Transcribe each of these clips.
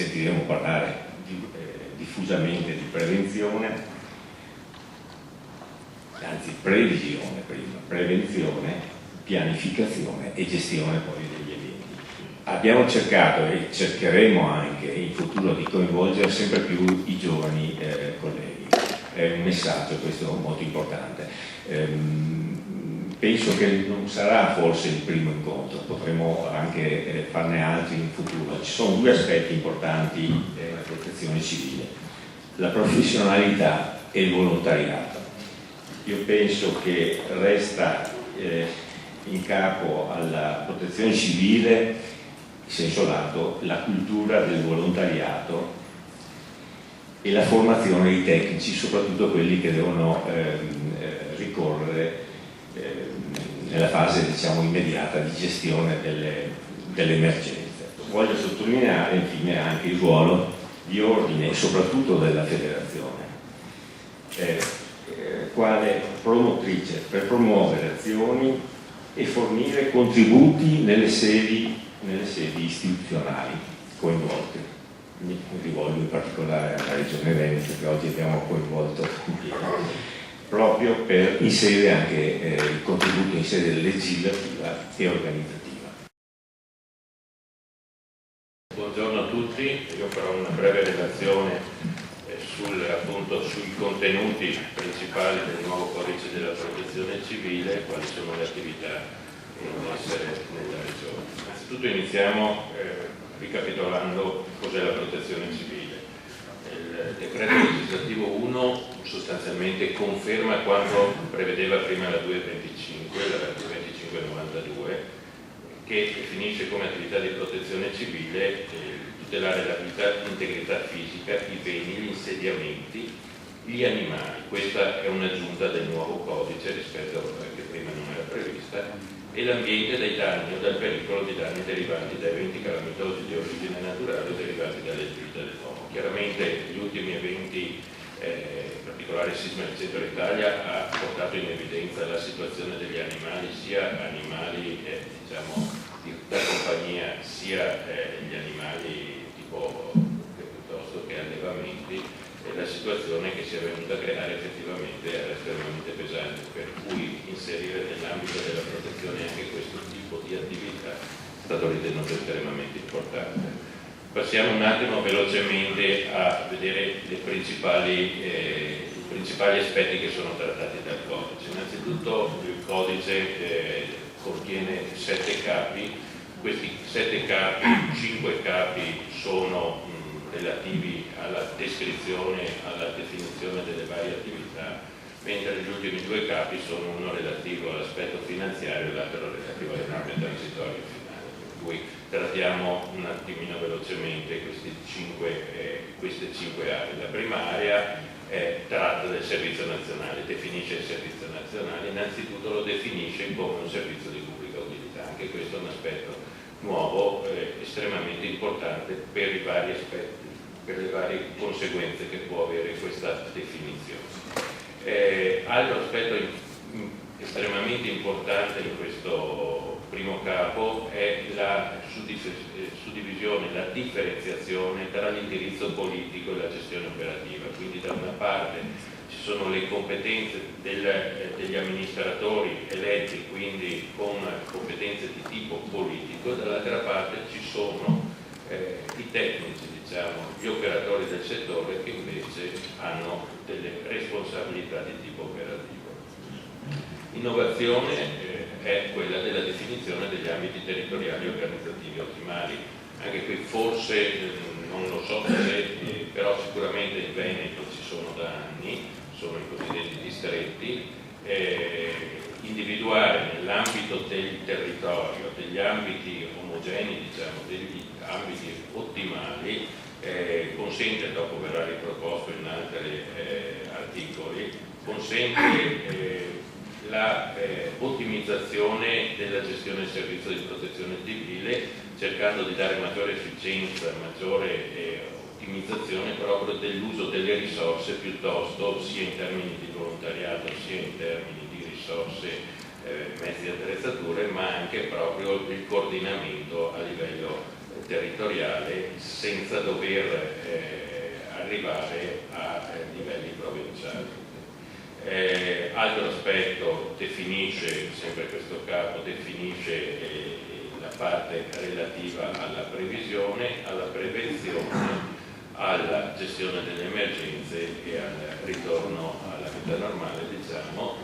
sentiremo parlare diffusamente di prevenzione, anzi previsione prima, prevenzione, pianificazione e gestione poi degli eventi. Abbiamo cercato e cercheremo anche in futuro di coinvolgere sempre più i giovani colleghi. È un messaggio questo molto importante. Penso che non sarà forse il primo incontro, potremo anche farne altri in futuro. Ci sono due aspetti importanti nella protezione civile: la professionalità e il volontariato. Io penso che resta in capo alla protezione civile, in senso lato, la cultura del volontariato e la formazione dei tecnici, soprattutto quelli che devono ricorrere nella fase, diciamo, immediata di gestione delle emergenze. Voglio sottolineare infine anche il ruolo di ordine e soprattutto della federazione, quale promotrice per promuovere azioni e fornire contributi nelle sedi istituzionali coinvolte. Mi rivolgo in particolare alla Regione Veneto, che oggi abbiamo coinvolto in pieno, proprio per inserire anche il contributo in sede legislativa e organizzativa. Buongiorno a tutti, io farò una breve relazione sui contenuti principali del nuovo codice della protezione civile, quali sono le attività in essere nella Regione. Innanzitutto iniziamo ricapitolando cos'è la protezione civile. Il decreto legislativo 1 sostanzialmente conferma quanto prevedeva prima la 225, la 225/92, che definisce come attività di protezione civile tutelare la vita, l'integrità fisica, i beni, gli insediamenti, gli animali. Questa è un'aggiunta del nuovo codice rispetto a che prima non era prevista, e l'ambiente dai danni o dal pericolo di danni derivanti da eventi calamitosi di origine naturale o derivanti dalle attività dell'uomo. Chiaramente gli ultimi eventi, in particolare il sisma del centro Italia, ha portato in evidenza la situazione degli animali, sia animali diciamo da compagnia, sia gli animali tipo piuttosto che allevamenti, e la situazione che si è venuta a creare effettivamente era estremamente pesante, per cui inserire nell'ambito della protezione anche questo tipo di attività è stato ritenuto estremamente importante. Passiamo un attimo velocemente a vedere i principali aspetti che sono trattati dal codice. Innanzitutto il codice contiene 7 capi. Questi 7 capi, 5 capi sono relativi alla descrizione, alla definizione delle varie attività, mentre gli ultimi 2 capi sono uno relativo all'aspetto finanziario e l'altro relativo alle norme transitorie finali. Per cui trattiamo un attimino velocemente queste 5 aree. La prima area tratta del servizio nazionale, definisce il servizio nazionale, innanzitutto lo definisce come un servizio di pubblica utilità. Anche questo è un aspetto nuovo, estremamente importante per i vari aspetti, per le varie conseguenze che può avere questa definizione. Altro aspetto estremamente importante in questo primo capo è la suddivisione, la differenziazione tra l'indirizzo politico e la gestione operativa. Quindi da una parte ci sono le competenze degli amministratori eletti, quindi con competenze di tipo politico, dall'altra parte ci sono i tecnici, diciamo, gli operatori del settore, che invece hanno delle responsabilità di tipo operativo. Innovazione è quella della definizione degli ambiti territoriali organizzativi ottimali. Anche qui forse non lo so se, però sicuramente in Veneto ci sono da anni, sono i cosiddetti distretti. Individuare nell'ambito del territorio degli ambiti omogenei, diciamo, degli ambiti ottimali, consente, dopo verrà riproposto in altri articoli, consente la ottimizzazione della gestione del servizio di protezione civile, cercando di dare maggiore efficienza, maggiore ottimizzazione proprio dell'uso delle risorse, piuttosto sia in termini di volontariato sia in termini di risorse, mezzi e attrezzature, ma anche proprio il coordinamento a livello territoriale senza dover arrivare a livelli provinciali. Altro aspetto, definisce, sempre questo capo, definisce la parte relativa alla previsione, alla prevenzione, alla gestione delle emergenze e al ritorno alla vita normale, diciamo,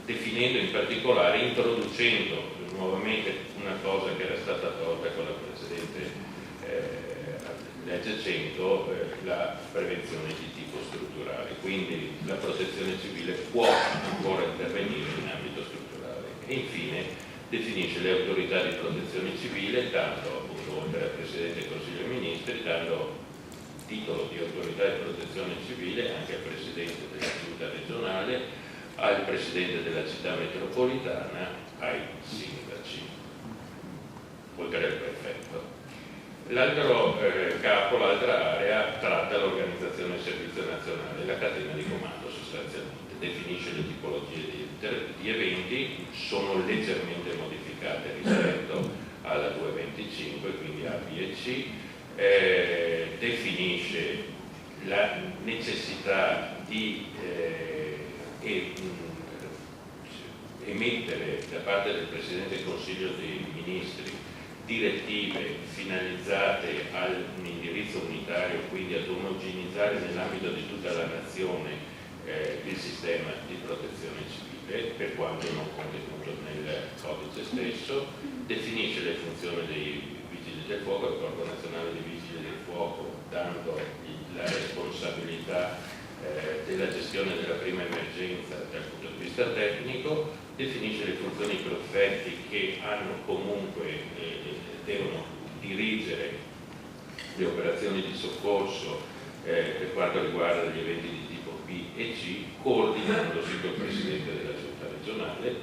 definendo in particolare, introducendo nuovamente una cosa che era stata tolta con la precedente legge 100, la prevenzione di tipo strutturale. Quindi la protezione civile può ancora intervenire in ambito strutturale. E infine definisce le autorità di protezione civile, tanto appunto oltre al Presidente del Consiglio dei Ministri, dando titolo di autorità di protezione civile anche al Presidente della Giunta regionale, al Presidente della città metropolitana, ai sindaci, oltre al prefetto. L'altro capo, l'altra area, tratta l'organizzazione del servizio nazionale, la catena di comando sostanzialmente, definisce le tipologie di eventi, sono leggermente modificate rispetto alla 225, quindi A, B e C, definisce la necessità di emettere da parte del Presidente del Consiglio dei Ministri direttive finalizzate a un indirizzo unitario, quindi ad omogenizzare nell'ambito di tutta la nazione il sistema di protezione civile, per quanto non contenuto nel codice stesso, definisce le funzioni dei Vigili del Fuoco, il Corpo Nazionale dei Vigili del Fuoco, dando la responsabilità della gestione della prima emergenza dal punto di vista tecnico, definisce le funzioni per prefetti che hanno comunque devono dirigere le operazioni di soccorso per quanto riguarda gli eventi di tipo B e C, coordinandosi col Presidente della Giunta regionale,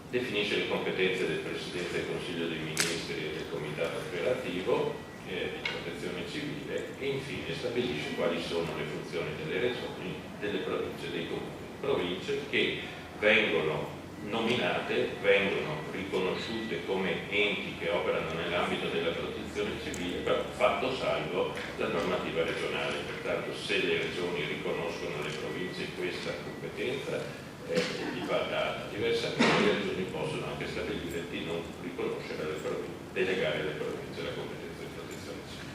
definisce le competenze del Presidente del Consiglio dei Ministri e del Comitato Operativo di Protezione Civile e infine stabilisce quali sono le funzioni delle regioni, delle province e dei comuni. Province che vengono nominate, vengono riconosciute come enti che operano nell'ambito della protezione civile, però fatto salvo la normativa regionale. Pertanto se le regioni riconoscono alle province questa competenza gli va data. Diversamente le regioni possono anche stabilire di non riconoscere alle province, delegare alle province la competenza di protezione civile.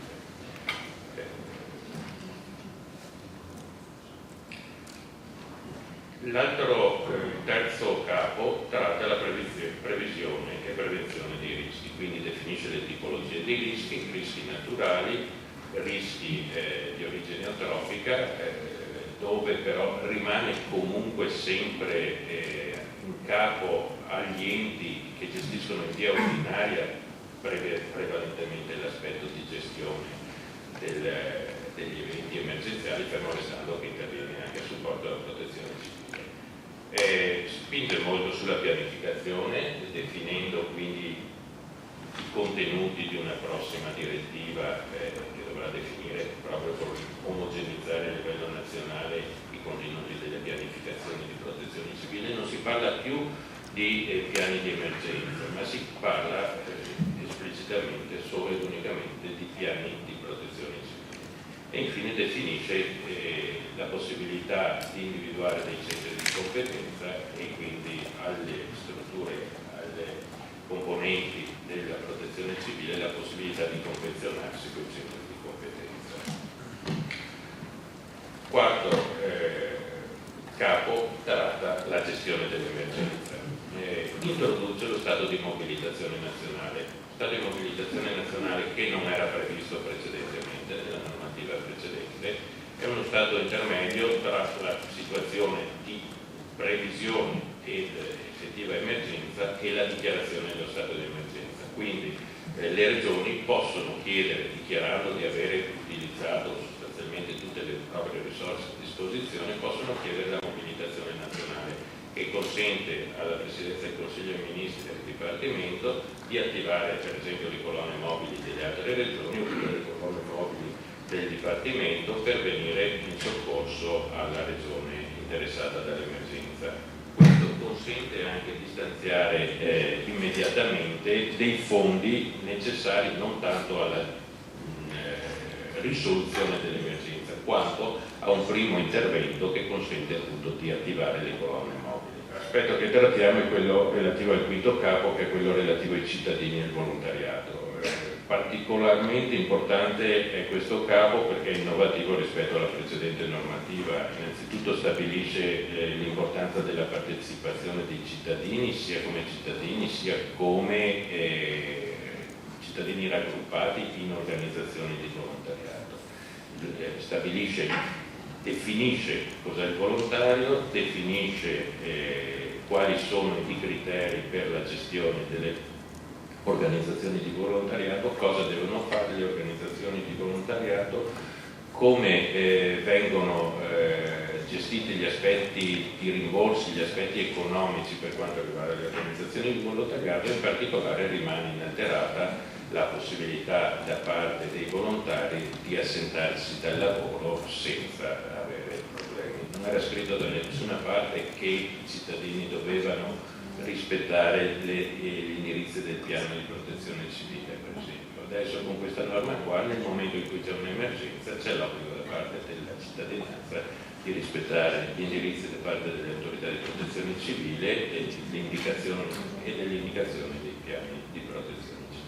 L'altro, terzo capo, tratta la previsione e prevenzione dei rischi, quindi definisce le tipologie di rischi naturali, rischi di origine eutrofica, dove però rimane comunque sempre in capo agli enti che gestiscono in via ordinaria prevalentemente l'aspetto di gestione degli eventi emergenziali, fermo restando che interviene anche a supporto della protezione civile. Spinge molto sulla pianificazione, definendo quindi i contenuti di una prossima direttiva che dovrà definire proprio per omogenizzare a livello nazionale i contenuti delle pianificazioni di protezione civile. Non si parla più di piani di emergenza, ma si parla esplicitamente solo ed unicamente di piani di protezione civile. E infine definisce la possibilità di individuare dei centri di competenza e quindi alle strutture, alle componenti della protezione civile la possibilità di confezionarsi con i centri di competenza. Quarto capo tratta la gestione dell'emergenza. Introduce lo stato di mobilitazione nazionale. Stato di mobilitazione nazionale che non era previsto precedentemente nella normativa precedente, è uno stato intermedio tra la situazione di previsione ed effettiva emergenza e la dichiarazione dello stato di emergenza. Quindi le regioni possono chiedere, dichiarando di avere utilizzato sostanzialmente tutte le proprie risorse a disposizione, possono chiedere la mobilitazione nazionale, che consente alla Presidenza del Consiglio dei Ministri e al Dipartimento di attivare per esempio le colonne mobili delle altre regioni oppure le colonne mobili del Dipartimento per venire in soccorso alla regione interessata dall'emergenza. Questo consente anche di stanziare immediatamente immediatamente dei fondi necessari non tanto alla risoluzione dell'emergenza quanto a un primo intervento che consente appunto di attivare le colonne mobili. L'aspetto che trattiamo è quello relativo al quinto capo, che è quello relativo ai cittadini e al volontariato. Particolarmente importante è questo capo perché è innovativo rispetto alla precedente normativa. Innanzitutto stabilisce l'importanza della partecipazione dei cittadini, sia come cittadini sia come cittadini raggruppati in organizzazioni di volontariato. Definisce cos'è il volontario, definisce quali sono i criteri per la gestione delle organizzazioni di volontariato, cosa devono fare le organizzazioni di volontariato, come vengono gestiti gli aspetti di rimborsi, gli aspetti economici per quanto riguarda le organizzazioni di volontariato, e in particolare rimane inalterata la possibilità da parte dei volontari di assentarsi dal lavoro senza avere problemi. Non era scritto da nessuna parte che i cittadini dovevano rispettare gli indirizzi del piano di protezione civile, per esempio. Adesso con questa norma qua, nel momento in cui c'è un'emergenza, c'è l'obbligo da parte della cittadinanza di rispettare gli indirizzi da parte delle autorità di protezione civile e delle indicazioni dei piani di protezione civile.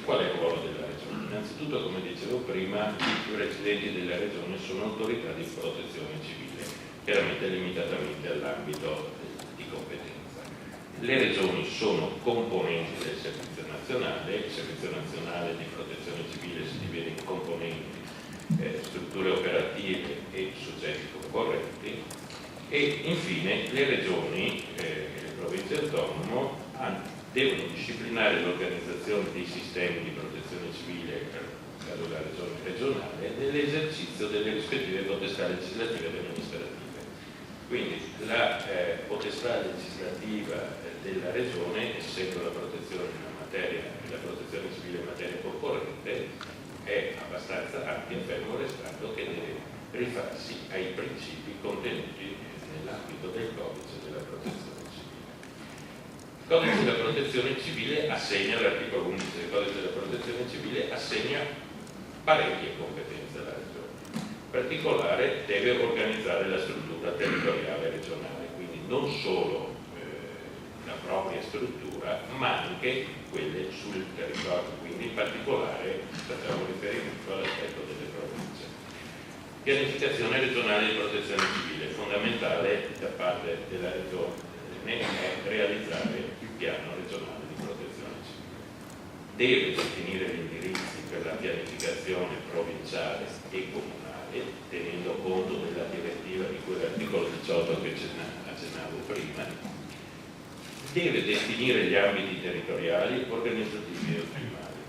Qual è il ruolo della Regione? Innanzitutto, come dicevo prima, i presidenti della Regione sono autorità di protezione civile, chiaramente limitatamente all'ambito di competenza. Le regioni sono componenti del Servizio Nazionale, il Servizio Nazionale di Protezione Civile si divide in componenti, strutture operative e soggetti concorrenti, e infine le regioni e le province autonome devono disciplinare l'organizzazione dei sistemi di protezione civile, per il caso della regione regionale, nell'esercizio delle rispettive potestà legislative ed amministrative. Quindi la potestà legislativa della Regione, essendo la protezione civile in materia concorrente, è abbastanza ampia, fermo restando che deve rifarsi ai principi contenuti nell'ambito del codice della protezione civile. Il codice della protezione civile assegna, l'articolo 11 del codice della protezione civile assegna parecchie competenze alla Regione. In particolare deve organizzare la struttura territoriale regionale, quindi non solo la propria struttura, ma anche quelle sul territorio, quindi in particolare facciamo riferimento all'aspetto delle province. Pianificazione regionale di protezione civile, fondamentale da parte della Regione è realizzare il piano regionale di protezione civile. Deve definire gli indirizzi per la pianificazione provinciale e comunale, tenendo conto della direttiva di quell'articolo 18 che accennavo prima. Deve definire gli ambiti territoriali, organizzativi e ottimali,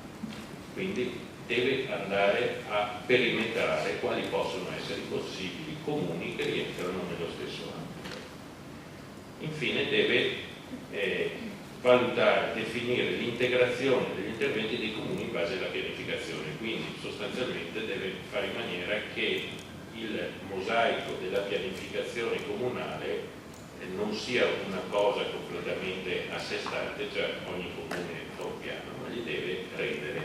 quindi deve andare a perimetrare quali possono essere i possibili comuni che rientrano nello stesso ambito. Infine deve valutare, definire l'integrazione degli interventi dei comuni in base alla pianificazione, quindi sostanzialmente deve fare in maniera che il mosaico della pianificazione comunale non sia una cosa completamente a sé stante, cioè ogni comune fa un piano, ma li deve rendere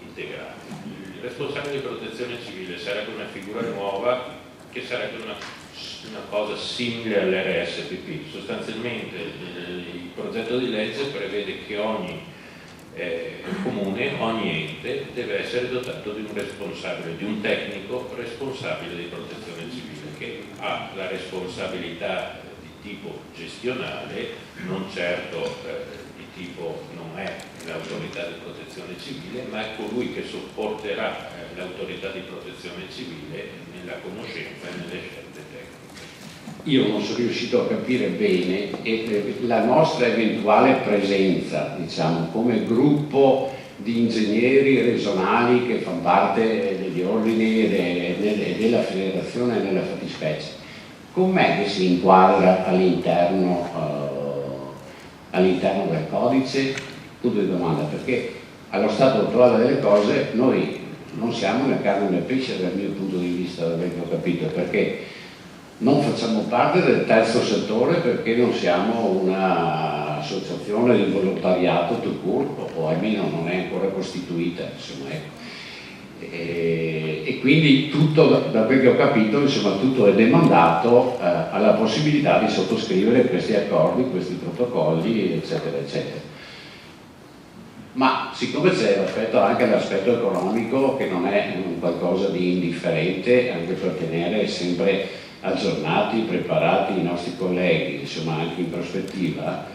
integrati. Il responsabile di protezione civile sarebbe una figura nuova che sarebbe una cosa simile all'RSPP. Sostanzialmente il progetto di legge prevede che ogni comune, ogni ente deve essere dotato di un responsabile, di un tecnico responsabile di protezione civile, che ha la responsabilità tipo gestionale, non certo di tipo, non è l'autorità di protezione civile, ma è colui che sopporterà l'autorità di protezione civile nella conoscenza e nelle scelte tecniche. Io non sono riuscito a capire bene la nostra eventuale presenza, diciamo, come gruppo di ingegneri regionali che fanno parte degli ordini della federazione nella fattispecie. Com'è che si inquadra all'interno del codice? Punto di domanda, perché allo stato attuale delle cose noi non siamo né carne né pesce dal mio punto di vista, da ben ho capito, perché non facciamo parte del terzo settore, perché non siamo una l'associazione del volontariato tout court, o almeno non è ancora costituita, insomma, ecco. E quindi tutto, da quel che ho capito, insomma, tutto è demandato alla possibilità di sottoscrivere questi accordi, questi protocolli, eccetera, eccetera. Ma siccome c'è anche l'aspetto economico, che non è qualcosa di indifferente, anche per tenere sempre aggiornati, preparati i nostri colleghi, insomma anche in prospettiva,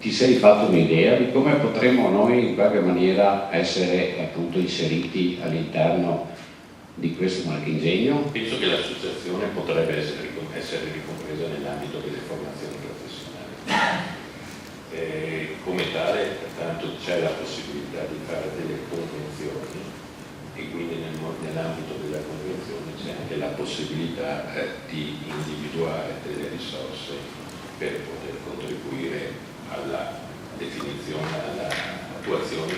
ti sei fatto un'idea di come potremmo noi in qualche maniera essere appunto inseriti all'interno di questo marchingegno? Penso che l'associazione potrebbe essere ricompresa nell'ambito delle formazioni professionali. Come tale, pertanto, c'è la possibilità di fare delle convenzioni e quindi nell'ambito della convenzione c'è anche la possibilità di individuare delle risorse per poter contribuire alla definizione, all'attuazione